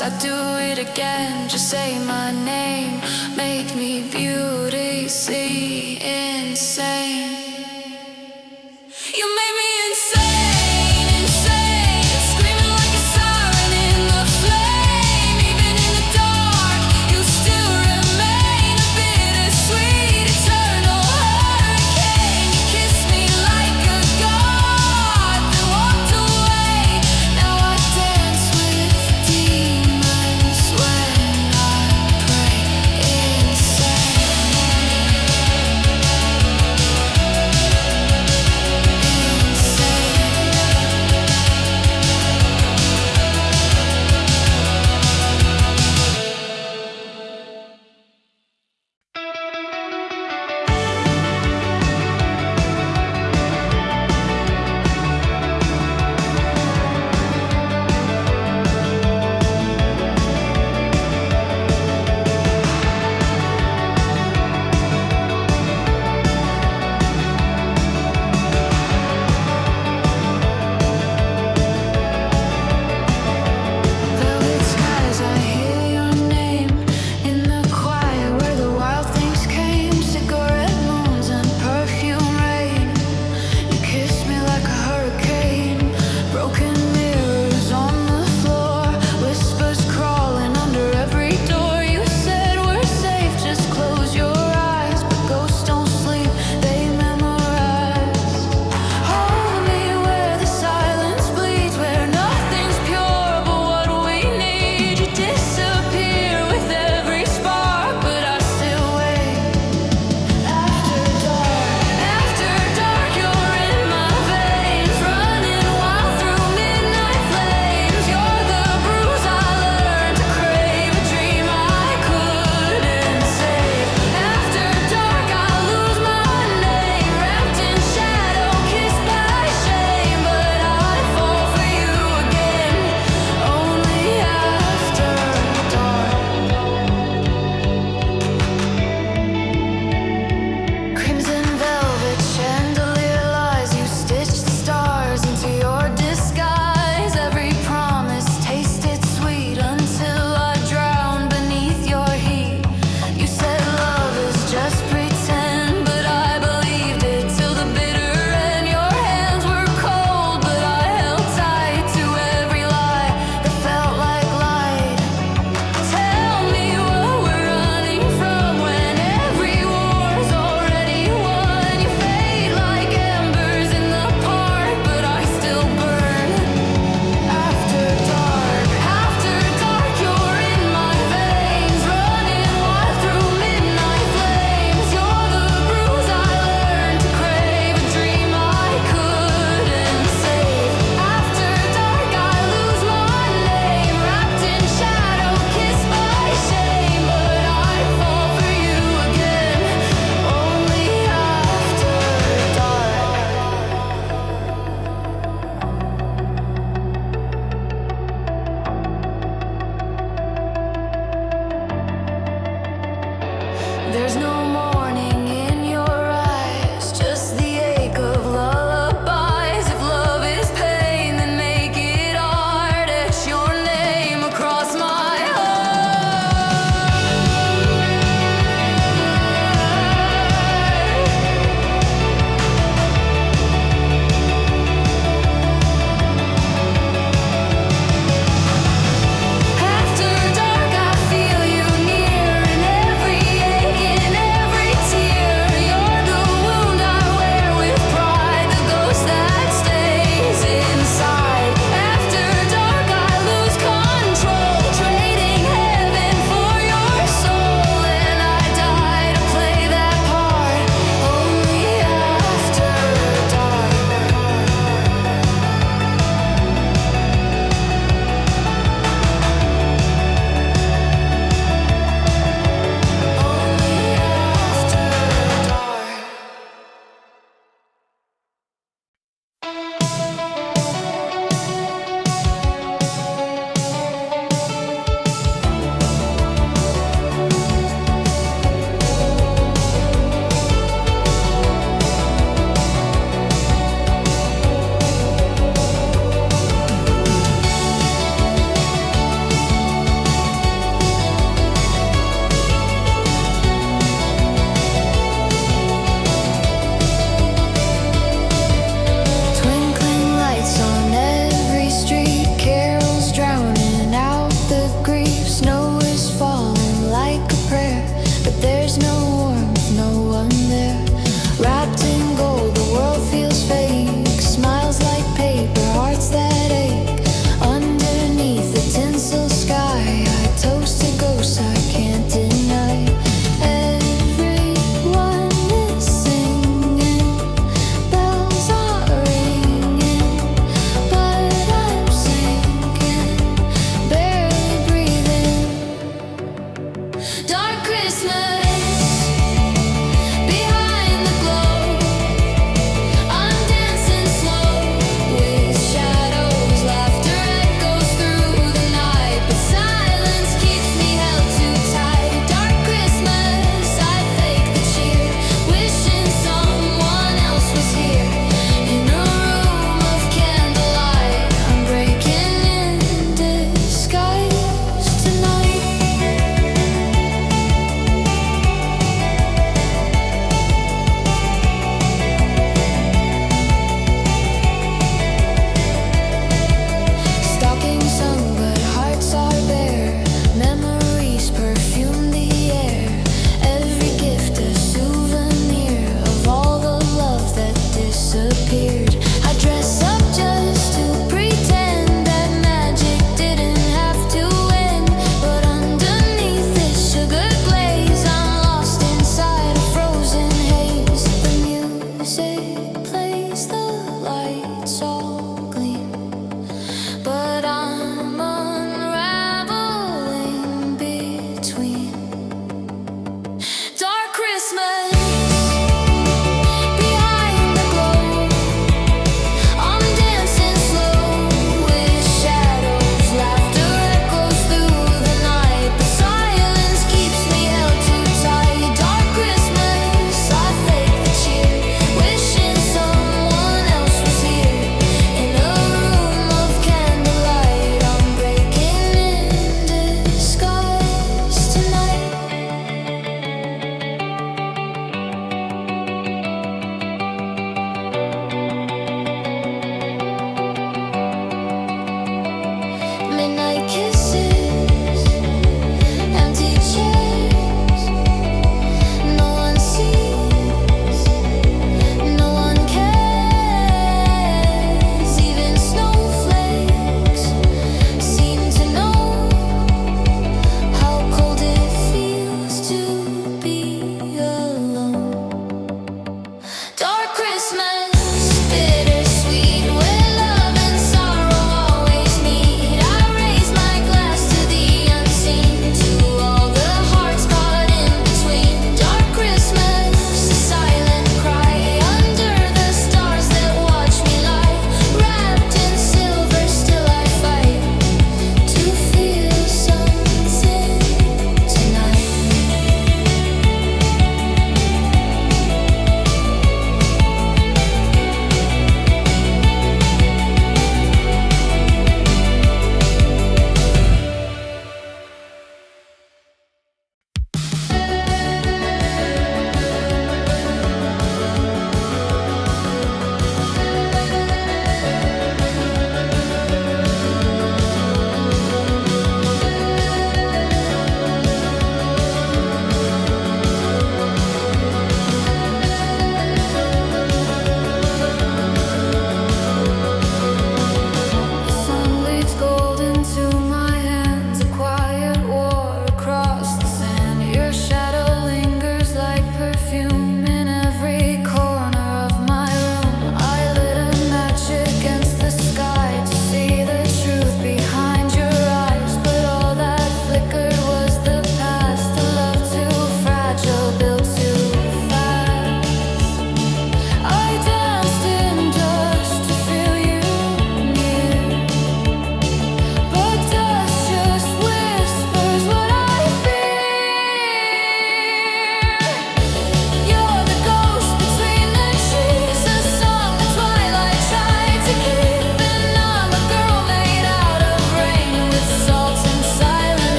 once, I'd do it again. Just say my name, make me beauty, see insane. You made me insane, insane, screaming like a siren in the flame. Even in the dark, you still remain a bittersweet, eternal hurricane. You kissed me like a god, then walked away. Now I dance with demons when I pray insane.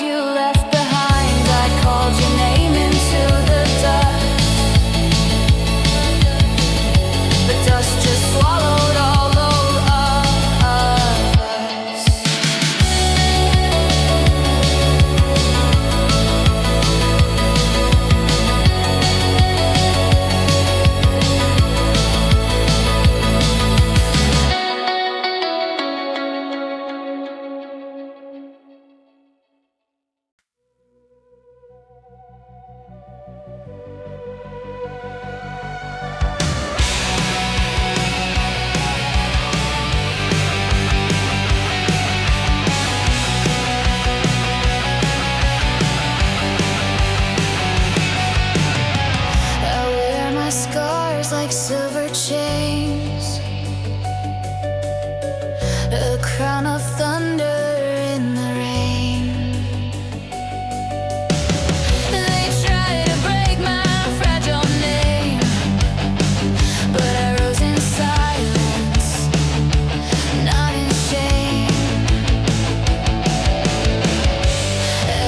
you left behind. I called your name into the dust, but dust just swallowed all of us. Scars like silver chains, a crown of thunder in the rain. They try to break my fragile name, but I rose in silence, not in shame.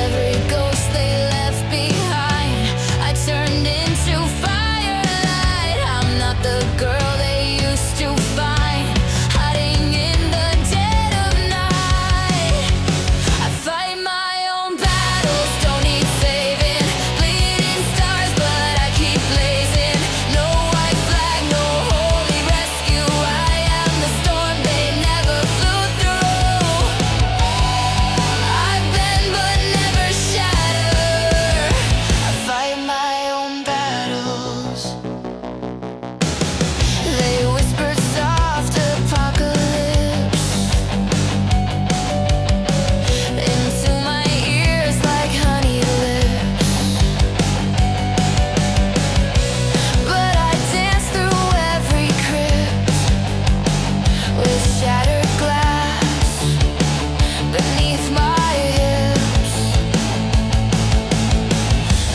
Every ghost they left behind, I turned into fire. The girl they used to find, hiding in the dead of night. I fight my own battles, don't need saving. Bleeding stars, but I keep blazing. No white flag, no holy rescue. I am the storm they never flew through. I've been but never shattered. I fight my own battles. They whispered soft apocalypse into my ears like honey lips, but I danced through every crypt with shattered glass beneath my hips.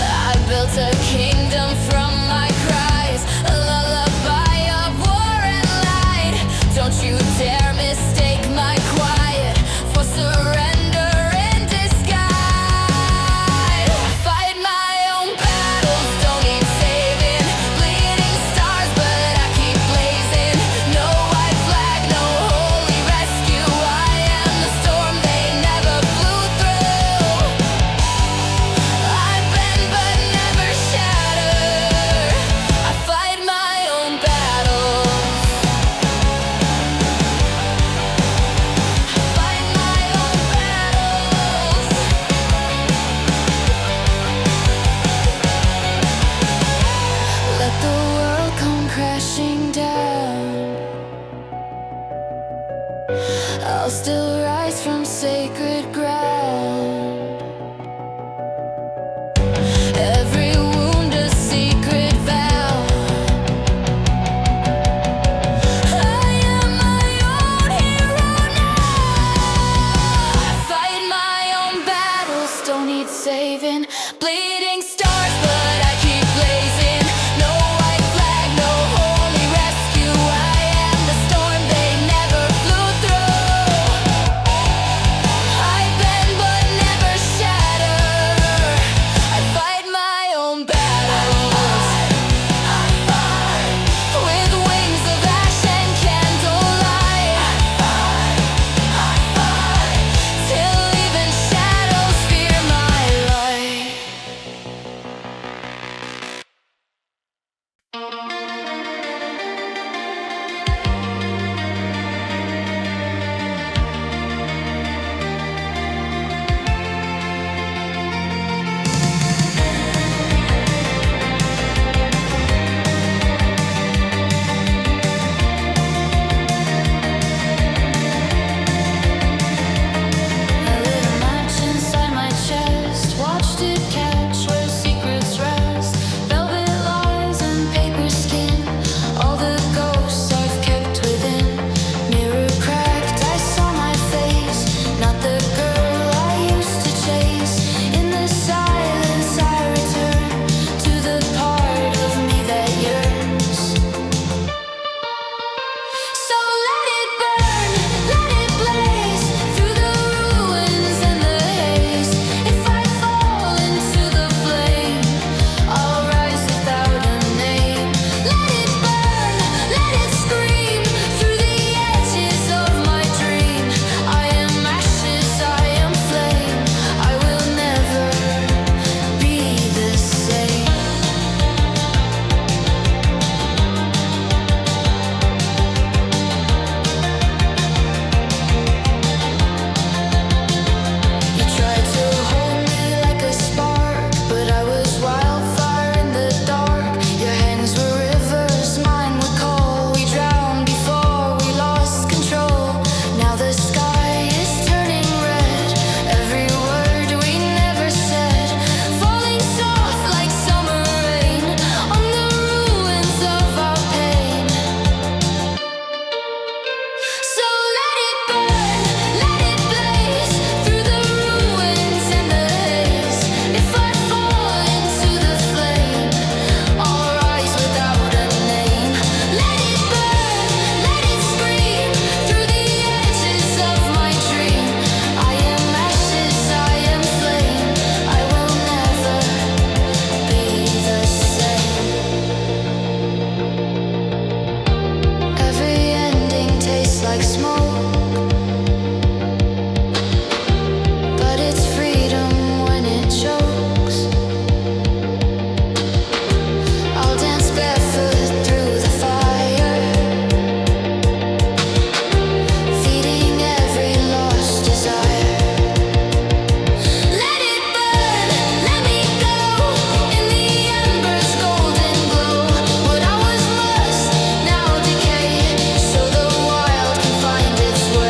I built a kingdom from my cries, a lullaby of war and light. Don't you dare mistake my quiet for surrender in disguise. Fight my own battles, don't need saving. Bleeding stars, but I keep blazing. No white flag, no holy rescue. I am the storm they never flew through. I've been but never shattered. I fight my own battles. Fight my own battles. Let the world come crashing down. I'll still rise from sacred ground. Every wound a secret vow. I am my own hero now. I fight my own battles, don't need saving. Bleeding stars, but I keep blazing. No white flag, no holy rescue. I am the storm they never flew through. I've been but never shattered. I fight my own battles. With wings of ash and candlelight. Till even shadows fear my light. So the wild can find its way.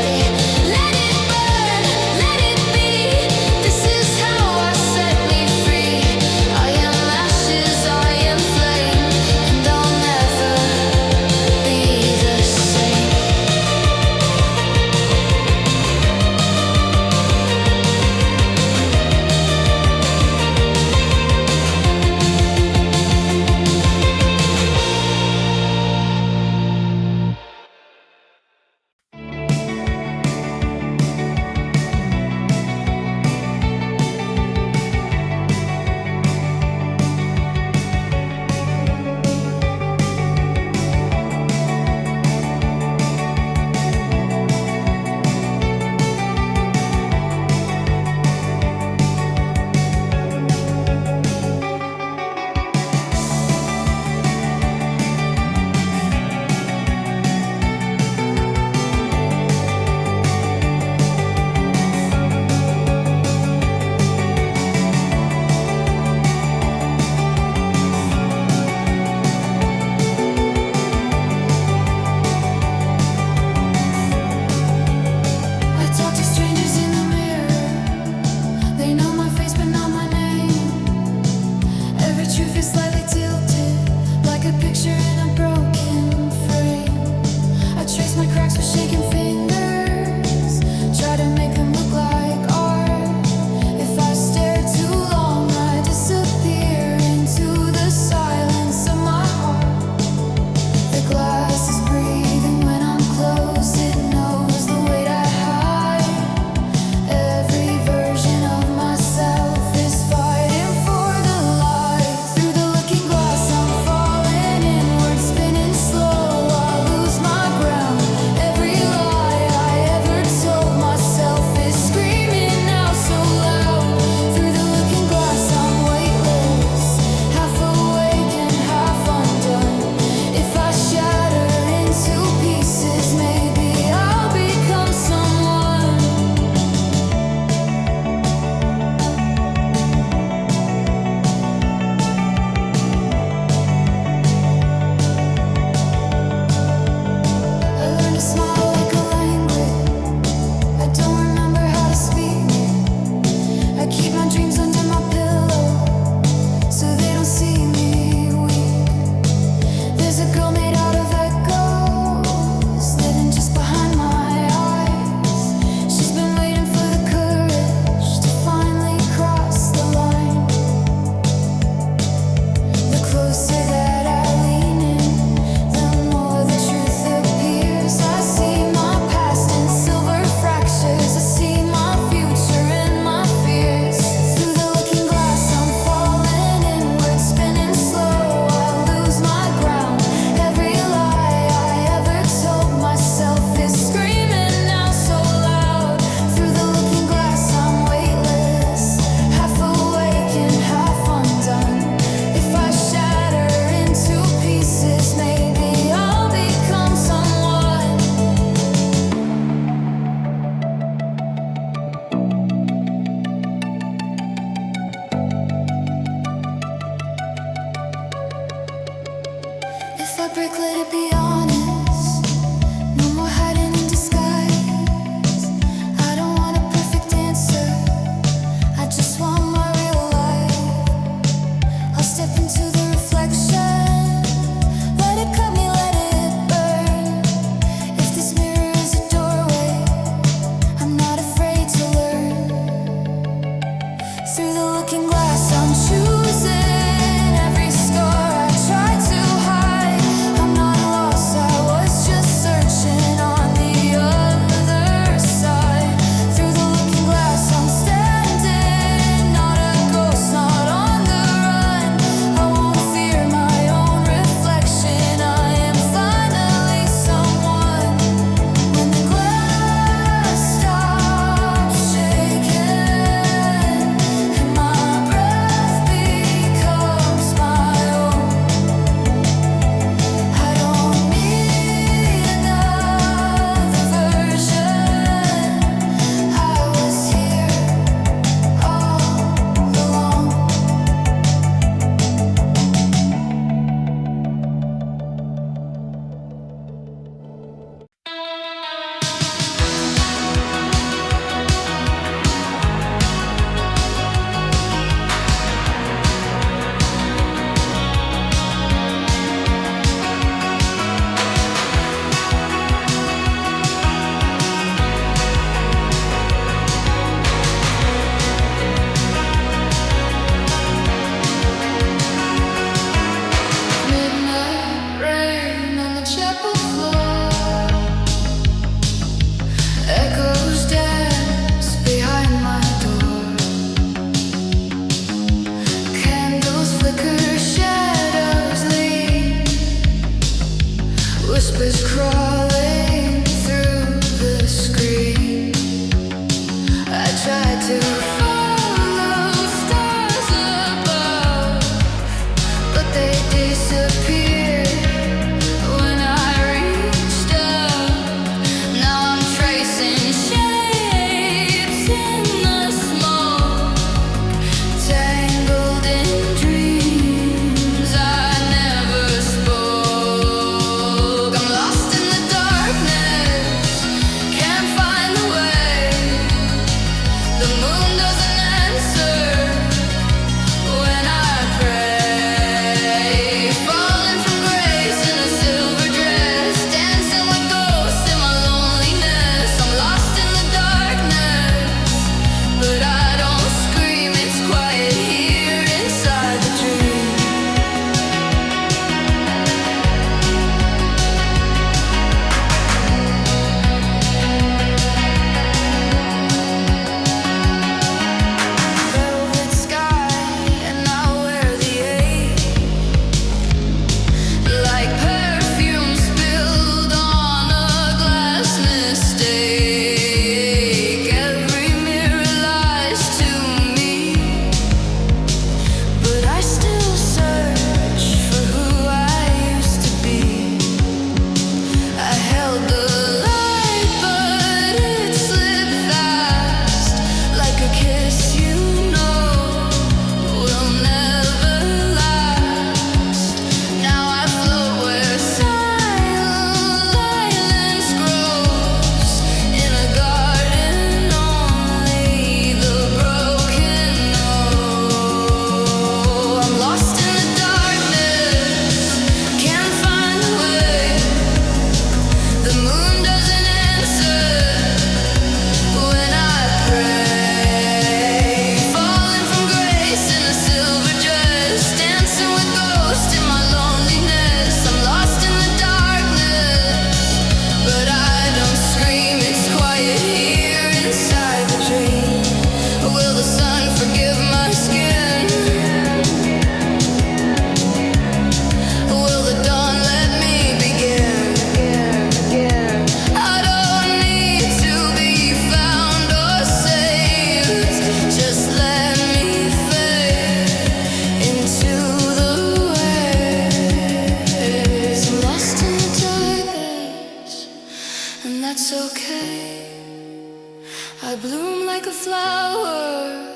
I bloom like a flower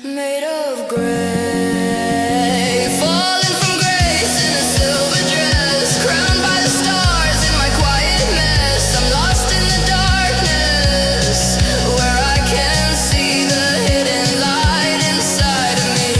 made of gray, falling from grace in a silver dress, crowned by the stars in my quiet mess. I'm lost in the darkness, where I can see the hidden light inside of me.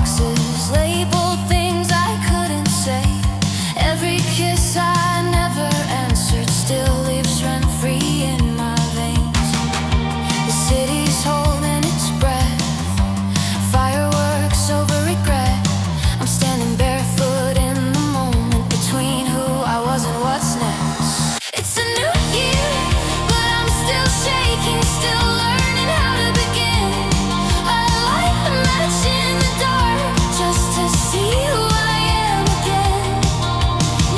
boxes, labeled things I couldn't say. Every kiss I never answered still leaves rent-free in my veins. The city's holding its breath, fireworks over regret. I'm standing barefoot in the moment between who I was and what's next. It's a new year, but I'm still shaking, still learning how to begin. I light a match in the dark just to see who I am again.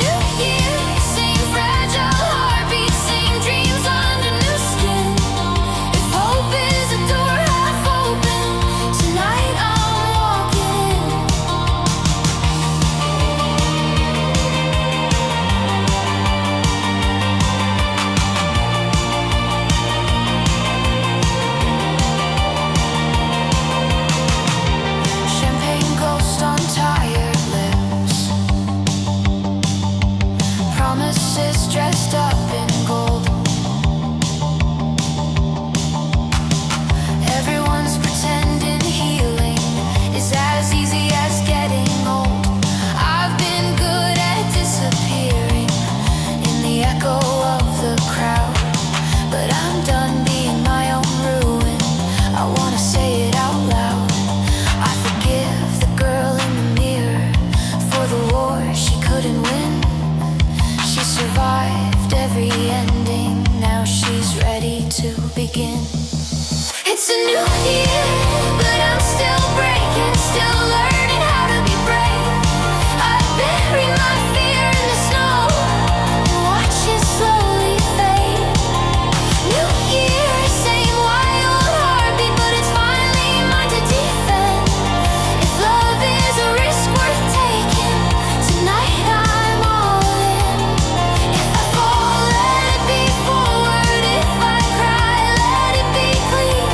New year, same fragile heartbeat, same dreams under new skin. If hope is a door half open, tonight I'm walking in. Champagne ghost on tired lips, promises dressed up in gold. Everyone's pretending healing is as easy as getting old. I've been good at disappearing in the echo of the crowd, but I'm done being my own ruin. I wanna say it out loud. I forgive the girl in the mirror for the war she couldn't win. She survived every ending, now she's ready to begin. It's a new year, but I'm still breaking, still learning how to be brave. I bury my fear in the snow and watch it slowly fade. New year, same wild heartbeat, but it's finally mine to defend. If love is a risk worth taking, tonight I'm all in. If I fall, let it be forward. If I cry, let it be clean.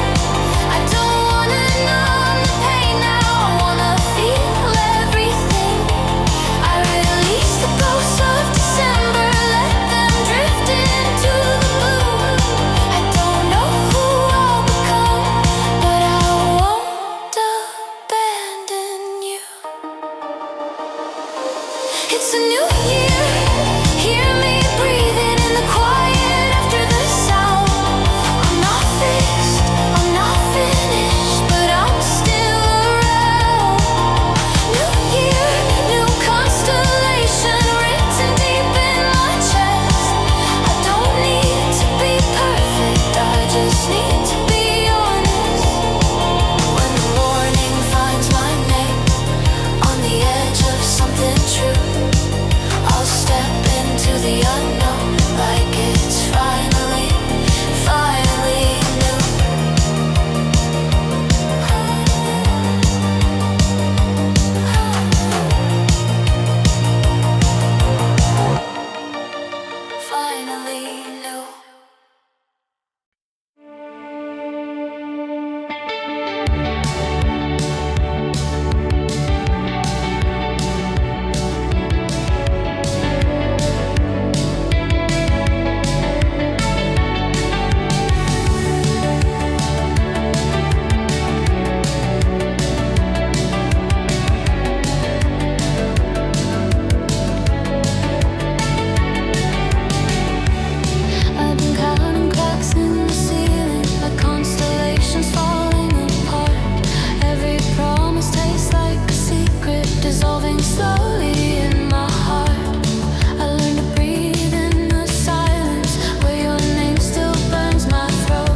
I don't wanna numb the pain now, I wanna feel everything. I release the ghosts of December, let them drift into the blue. I don't know who I'll become, but I won't abandon you. It's a new year, hear me breathing in the quiet after the sound. I'm not fixed, I'm not finished, but I'm still around. New year, new constellation written deep in my chest. I don't need to be perfect, I just need to be honest. When the morning finds my name on the edge of something true, I'll step into the unknown like it's finally, finally new. Finally new. I've been counting cracks in the ceiling, like constellations falling apart. Every promise tastes like a secret, dissolving slowly in my heart. I learned to breathe in the silence, where your name still burns my throat.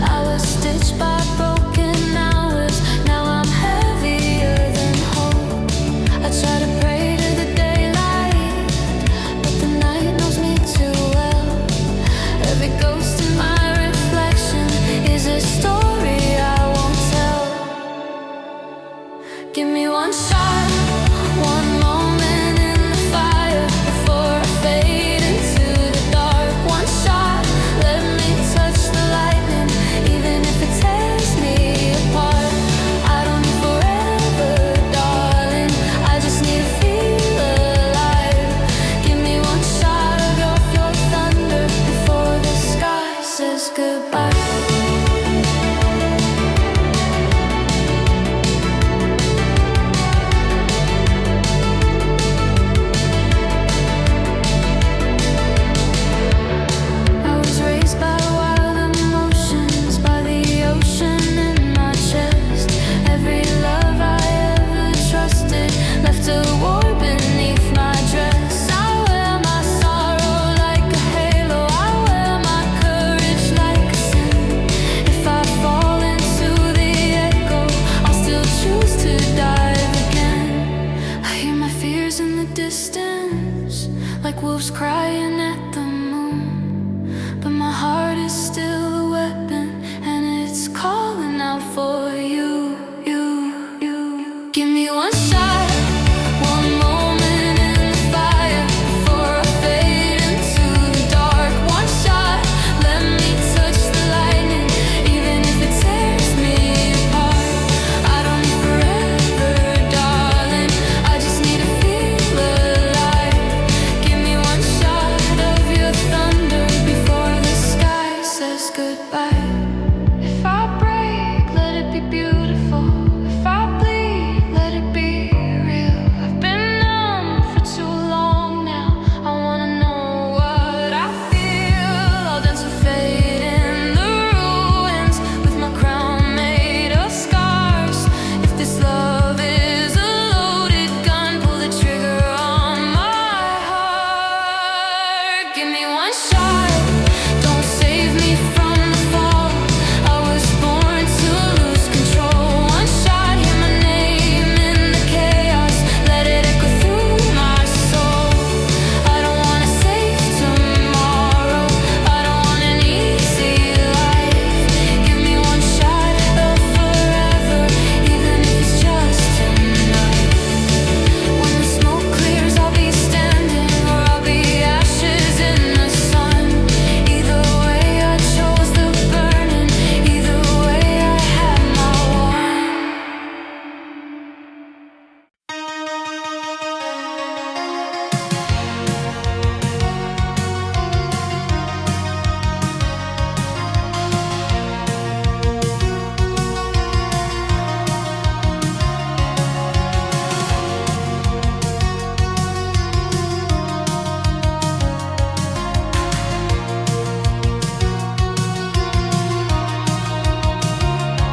I was stitched by broken hours, now I'm heavier than hope. I try to pray to the daylight, but the night knows me too well. Every ghost in my reflection is a story I won't tell. Give me one shot, one moment in the fire before I fade into the dark. One shot, let me touch the lightning, even if it tears me apart. I don't need forever, darling, I just need to feel alive. Give me one shot of your thunder before the sky says goodbye. was crying at the moon, but my heart is still a weapon, and it's calling out for you, you, you. Give me one shot, one moment in the fire before I fade into the dark. One shot, let me touch the lightning, even if it tears me apart. I don't need forever, darling, I just need to feel alive. Give me one shot of your thunder before the sky says goodbye. If I break, let it be beautiful. If I bleed, let it be real. I've been numb for too long now. I wanna know what I feel. I'll dance with fate in the ruins, with my crown made of scars. If this love is a loaded gun, pull the trigger on my heart. Give me one shot, don't save me from the fall. I was born to lose control. One shot, hear my name in the chaos, let it echo through my soul. I don't want a safe tomorrow, I don't want an easy life. Give me one shot of forever, even if it's just tonight. When the smoke clears, I'll be standing, or I'll be ashes in the sun. Either way, I chose the burning. Either way, I had my one.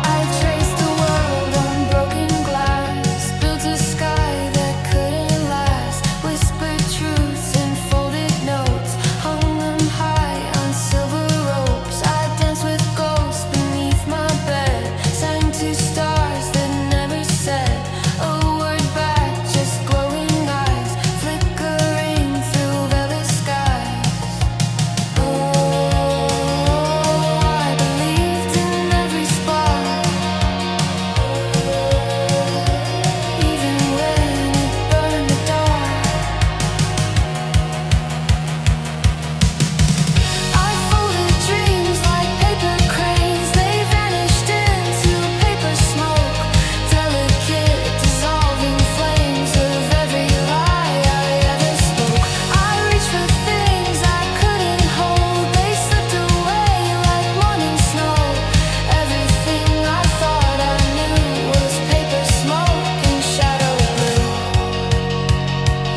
I traced the world on broken glass, built a sky that couldn't last, whispered truths in folded notes, hung them high on silver ropes. I danced with ghosts beneath my bed, sang to stars that never said a word back, just glowing eyes, flickering through velvet skies. I believed in every spark, even when it burned the dark. I folded dreams like paper cranes, they vanished into paper smoke, delicate dissolving flames of every lie I ever spoke. I reached for things I couldn't hold, they slipped away like morning snow. Everything I thought I knew was paper smoke and shadow blue.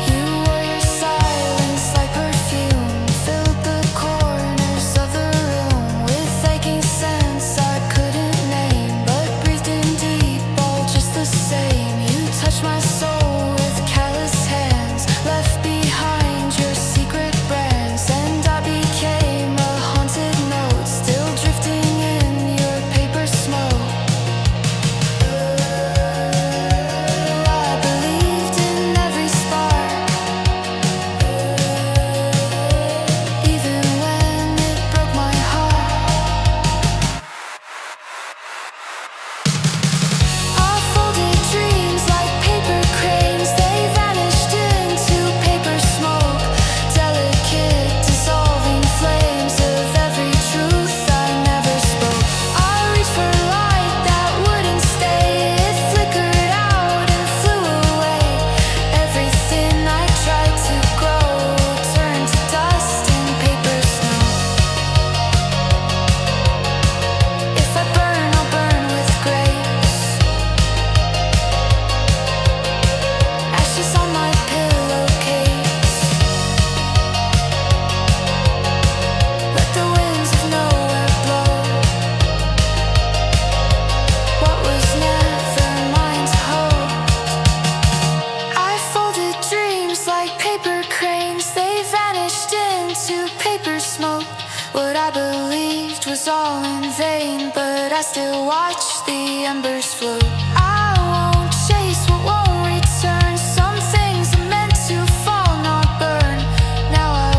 You wore your silence like perfume, filled the corners of the room with aching scents I couldn't name, but breathed in deep, all just the same. You touched my soul with callous hands, left behind your secret brands, and I became a haunted note, still drifting in your paper smoke. I believed in every spark, even when it broke my heart. I folded dreams like paper cranes, they vanished into paper smoke, delicate dissolving flames of every truth I never spoke. I reached for light that wouldn't stay, it flickered out and flew away. Everything I tried to grow turned to dust and paper snow. If I burn, I'll burn with grace, ashes on my pillowcase. Let the winds of nowhere blow what was never mine to hold. I folded dreams like paper cranes, they vanished into paper smoke. What I believed was all in vain, but I still watch the embers float. I won't chase what won't return, some things are meant to fall, not burn. Now I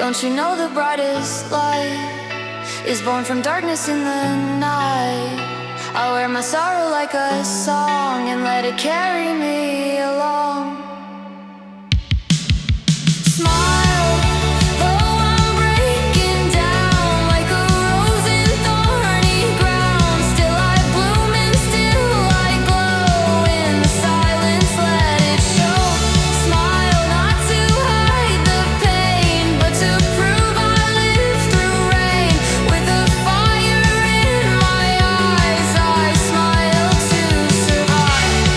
Don't you know the brightest light is born from darkness in the night? I wear my sorrow like a song and let it carry me along. Smile, though I'm breaking down like a rose in thorny ground. Still I bloom and still I glow in the silence, let it show. Smile not to hide the pain, but to prove I live through rain. With a fire in my eyes, I smile to survive.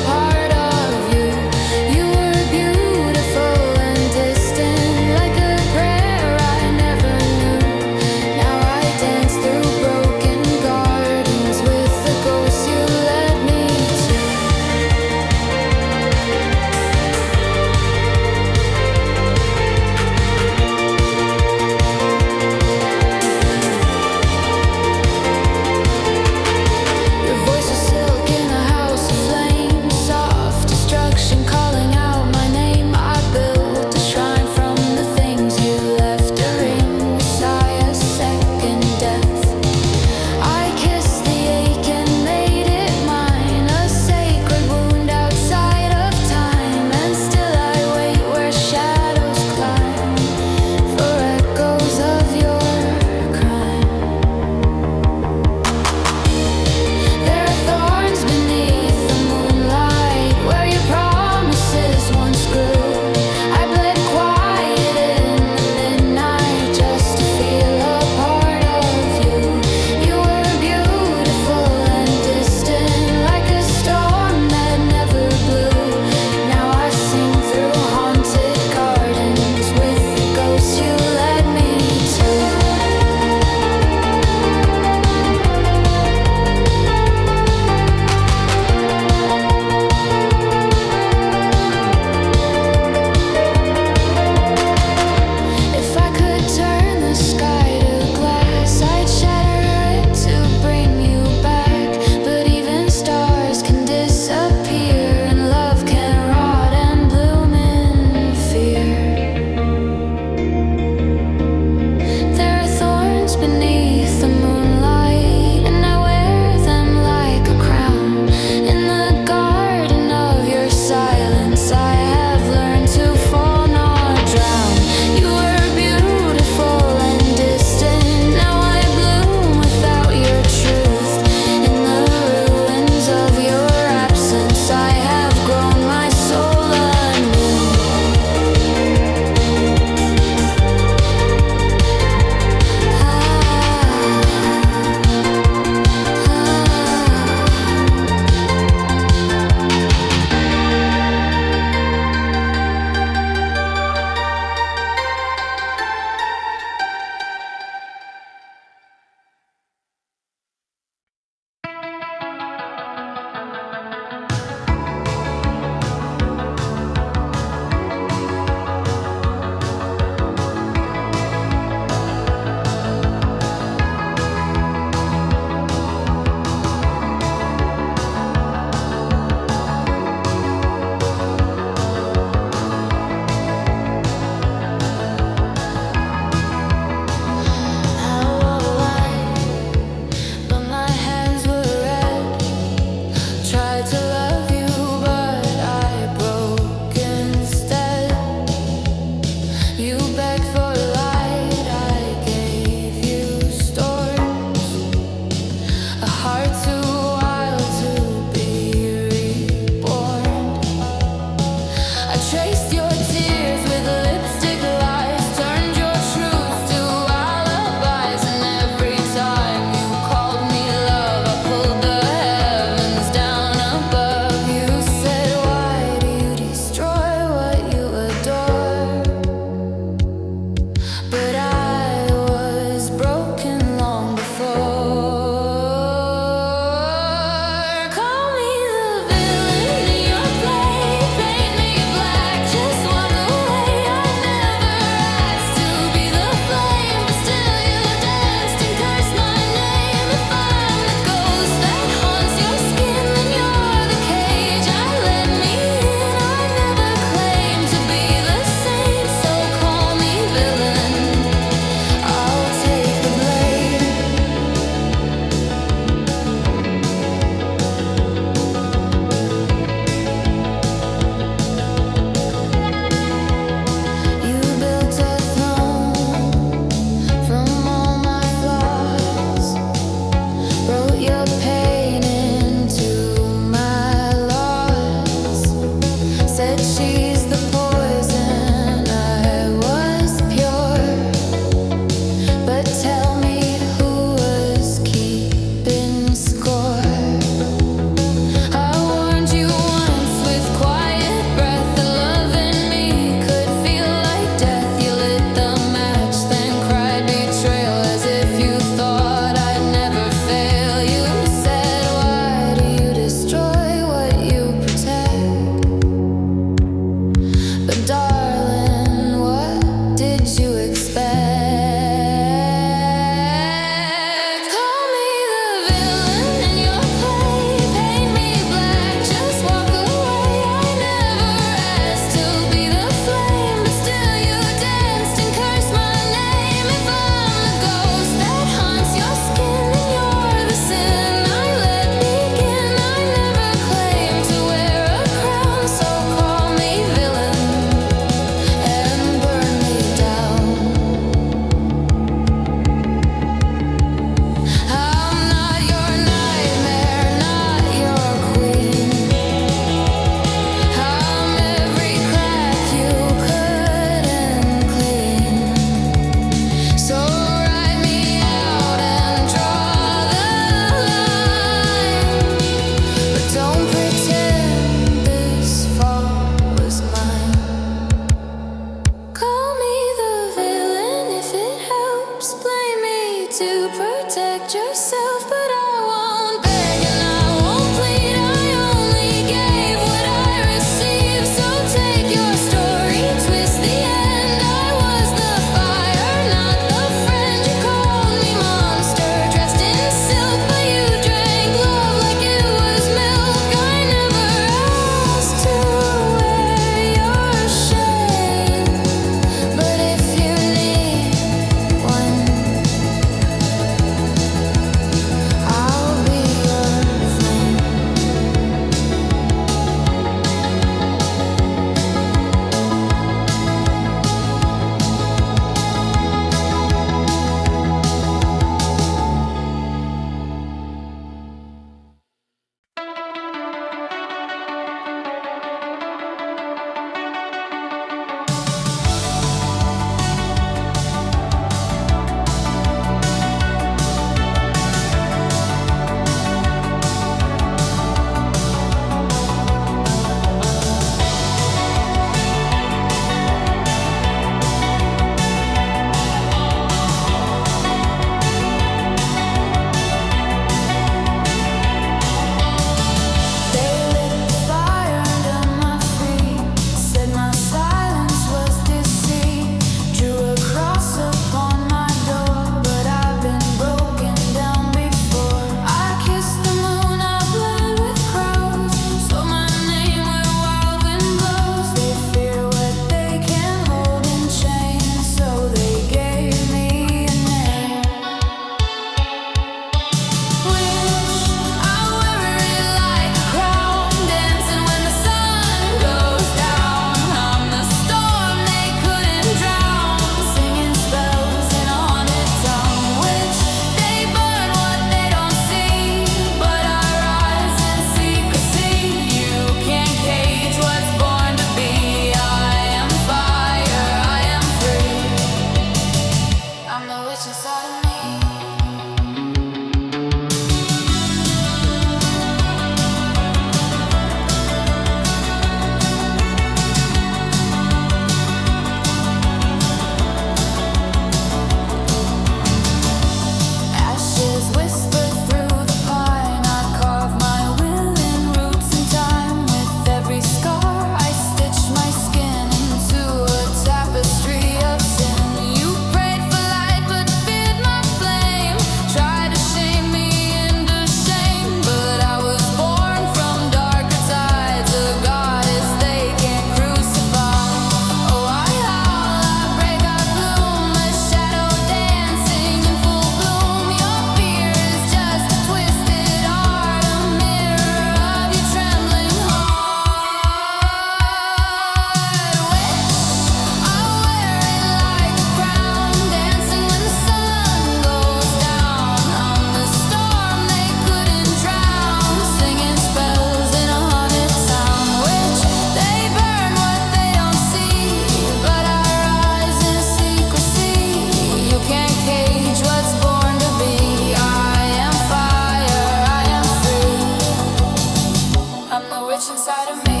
much inside of me.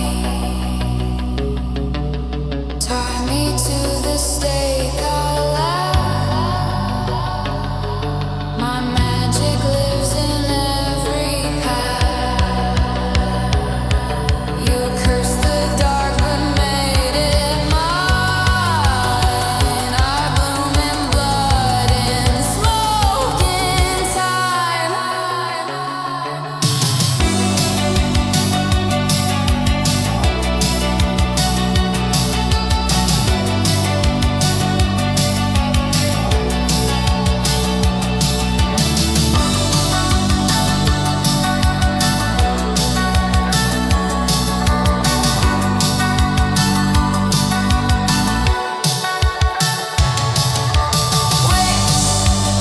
Tie me to the stake alive. My magic lives in every path. You cursed the dark but made it mine. I bloom in blood and smoke in time.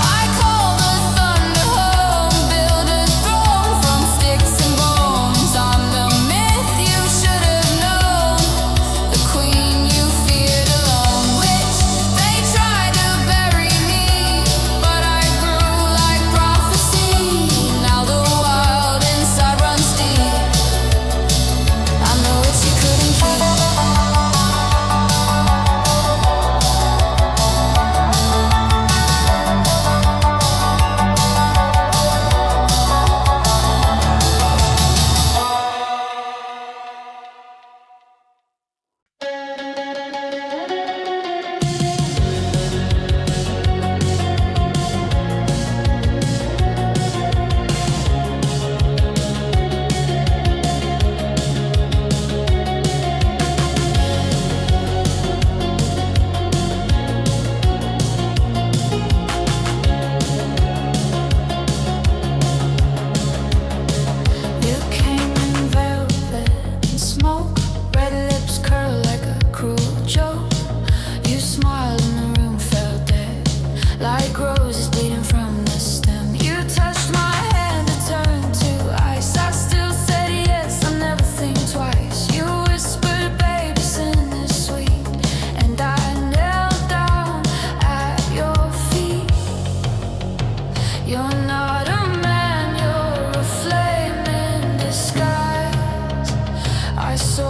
I call the thunder home, build a throne from sticks and bones. I'm the myth you should have known, the queen you feared alone. Which they tried to bury me, but I grew like prophecy. Now the wild inside runs deep. I'm the witch you couldn't keep. You came in velvet and smoke, red lips curl like a cruel joke. You smiled and the room felt dead, like roses bleeding from the stem. You touched my hand, it turned to ice. I still said yes, I never think twice. You whispered, baby, sin is sweet, and I knelt down at your feet. You're not a man, you're a flame in disguise. I saw